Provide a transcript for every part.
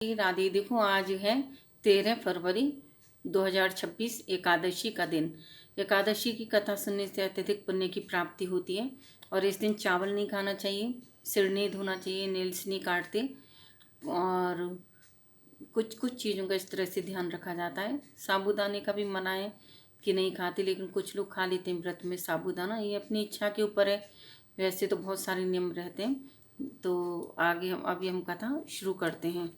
राधे, देखो आज है 13 फरवरी 2026 एकादशी का दिन। एकादशी की कथा सुनने से अत्यधिक पुण्य की प्राप्ति होती है और इस दिन चावल नहीं खाना चाहिए, सिर नहीं धोना चाहिए, नेल्स नहीं काटते और कुछ कुछ चीज़ों का इस तरह से ध्यान रखा जाता है। साबूदाने का भी मना है कि नहीं खाते, लेकिन कुछ लोग खा लेते हैं व्रत में साबूदाना। ये अपनी इच्छा के ऊपर है, वैसे तो बहुत सारे नियम रहते हैं। तो आगे हम कथा शुरू करते हैं।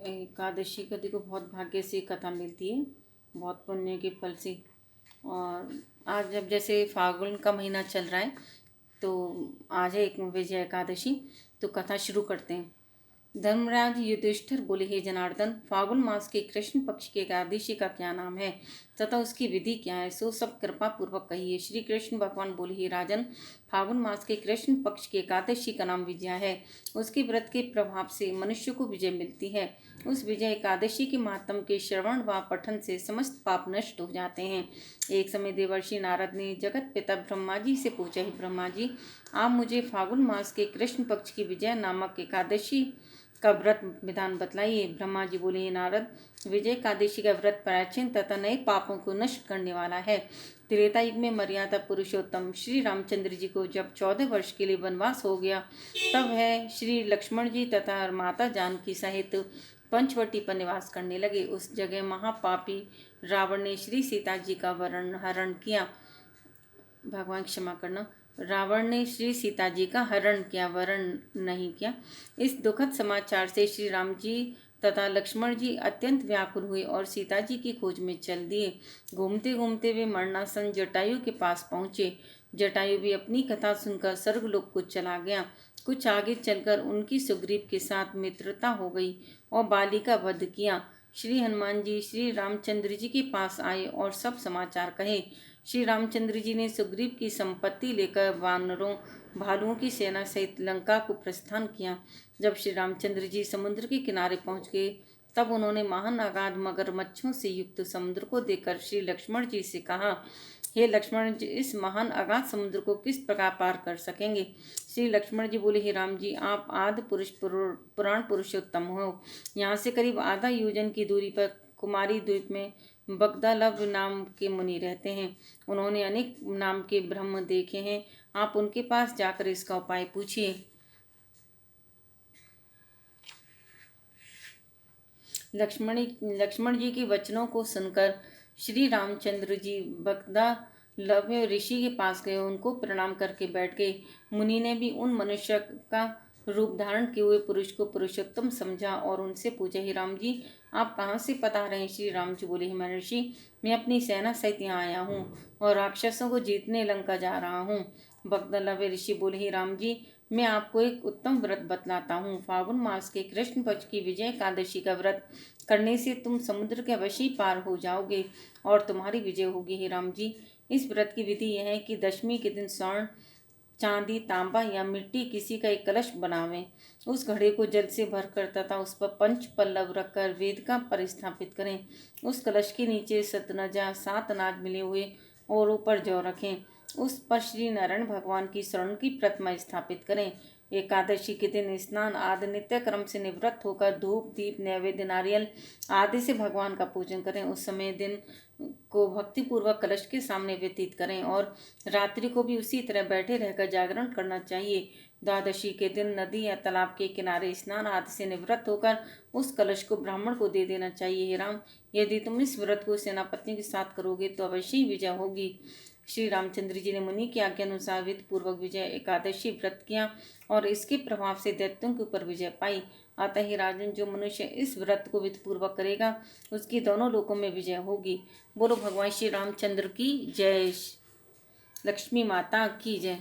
एकादशी का देखो बहुत भाग्य से कथा मिलती है, बहुत पुण्य के फल से। और आज जब जैसे फागुन का महीना चल रहा है तो आज है एक विजय एकादशी, तो कथा शुरू करते हैं। धर्मराज युधिष्ठिर बोले, हे जनार्दन, फागुन मास के कृष्ण पक्ष के एकादशी का क्या नाम है तथा उसकी विधि क्या है, सो सब कृपा पूर्वक कहिए। श्री कृष्ण भगवान बोले, हे राजन, फागुन मास के कृष्ण पक्ष की एकादशी का नाम विजया है। उसके व्रत के प्रभाव से मनुष्य को विजय मिलती है। उस विजय एकादशी के महात्म के श्रवण व पठन से समस्त पाप नष्ट हो जाते हैं। एक समय देवर्षि नारद ने जगत पिता ब्रह्मा जी से पूछा, हे ब्रह्मा जी, आप मुझे फागुन मास के कृष्ण पक्ष की विजय नामक एकादशी का व्रत विधान बतलाइए। ब्रह्मा जी बोले, हे नारद, विजय एकादशी का व्रत प्राचीन तथा नए पापों को नष्ट करने वाला है। त्रेता युग में मर्यादा पुरुषोत्तम श्री रामचंद्र जी को जब 14 वर्ष के लिए वनवास हो गया, तब है श्री लक्ष्मण जी तथा माता जानकी सहित पंचवटी पर निवास करने लगे। उस जगह महापापी रावण ने श्री सीता जी का हरण किया। भगवान क्षमा करना, रावण ने श्री सीता जी का हरण किया, वरण नहीं किया। इस दुखद समाचार से श्री राम जी तथा लक्ष्मण जी अत्यंत व्याकुल हुए और सीता जी की खोज में चल दिए। घूमते घूमते वे मरणासन जटायु के पास पहुंचे। जटायु भी अपनी कथा सुनकर स्वर्गलोक को चला गया। कुछ आगे चलकर उनकी सुग्रीव के साथ मित्रता हो गई और बाली का वध किया। श्री हनुमान जी श्री रामचंद्र जी के पास आए और सब समाचार कहे। श्री रामचंद्र जी ने सुग्रीव की संपत्ति लेकर वानरों भालुओं की सेना सहित लंका को प्रस्थान किया। जब श्री रामचंद्र जी समुद्र के किनारे पहुंच गए, तब उन्होंने महान अगाध मगरमच्छों से युक्त समुद्र को देखकर श्री लक्ष्मण जी से कहा, हे लक्ष्मण जी, इस महान अगाध समुद्र को किस प्रकार पार कर सकेंगे। श्री लक्ष्मण जी बोले, हे राम जी, आप आदि पुरुष पुराण पुरुषोत्तम हो। यहाँ से करीब आधा योजन की दूरी पर कुमारी द्वीप में बगदालव नाम के मुनि रहते हैं। उन्होंने अनेक नाम के ब्रह्म देखे हैं। आप उनके पास जाकर इसका उपाय पूछिए। लक्ष्मण जी के वचनों को सुनकर श्री रामचंद्र जी बगदालव ऋषि के पास गए, उनको प्रणाम करके बैठ गए। मुनि ने भी उन मनुष्य का रूप धारण किए हुए पुरुष को पुरुषोत्तम समझा और उनसे पूछा, हे राम जी, आप कहाँ से पधार रहे हैं। श्री राम जी बोले, हे महर्षि, मैं अपनी सेना सहित यहाँ आया हूँ और राक्षसों को जीतने लंका जा रहा हूँ। बगदालव ऋषि बोले, हे राम जी, मैं आपको एक उत्तम व्रत बतलाता हूँ। फागुन मास के कृष्ण पक्ष की विजय एकादशी का व्रत करने से तुम समुद्र के अवश्य पार हो जाओगे और तुम्हारी विजय होगी। हे राम जी, इस व्रत की विधि यह है कि दशमी के दिन स्वर्ण, चांदी, तांबा या मिट्टी किसी का एक कलश बनावें। उस घड़े को जल से भरकर तथा उस पर 5 पल्लव रखकर वेदिका पर स्थापित करें। उस कलश के नीचे सतनजा 7 अनाज मिले हुए और ऊपर जौ रखें। उस पर श्री नारायण भगवान की स्वर्ण की प्रतिमा स्थापित करें। एकादशी के दिन स्नान आदि नित्य क्रम से निवृत्त होकर धूप, दीप, नैवेद्य, नारियल आदि से भगवान का पूजन करें। उस समय दिन को भक्तिपूर्वक कलश के सामने व्यतीत करें और रात्रि को भी उसी तरह बैठे रहकर जागरण करना चाहिए। द्वादशी के दिन नदी या तालाब के किनारे स्नान आदि से निवृत्त होकर उस कलश को ब्राह्मण को दे देना चाहिए। हे राम, यदि तुम इस व्रत को सेनापति के साथ करोगे तो अवश्य ही विजय होगी। श्री रामचंद्र जी ने मुनि की आज्ञा अनुसार विधि पूर्वक विजय एकादशी व्रत किया और इसके प्रभाव से दैत्यों के ऊपर विजय पाई। अतः ही राजन, जो मनुष्य इस व्रत को विधि पूर्वक करेगा उसकी दोनों लोकों में विजय होगी। बोलो भगवान श्री रामचंद्र की जय। लक्ष्मी माता की जय।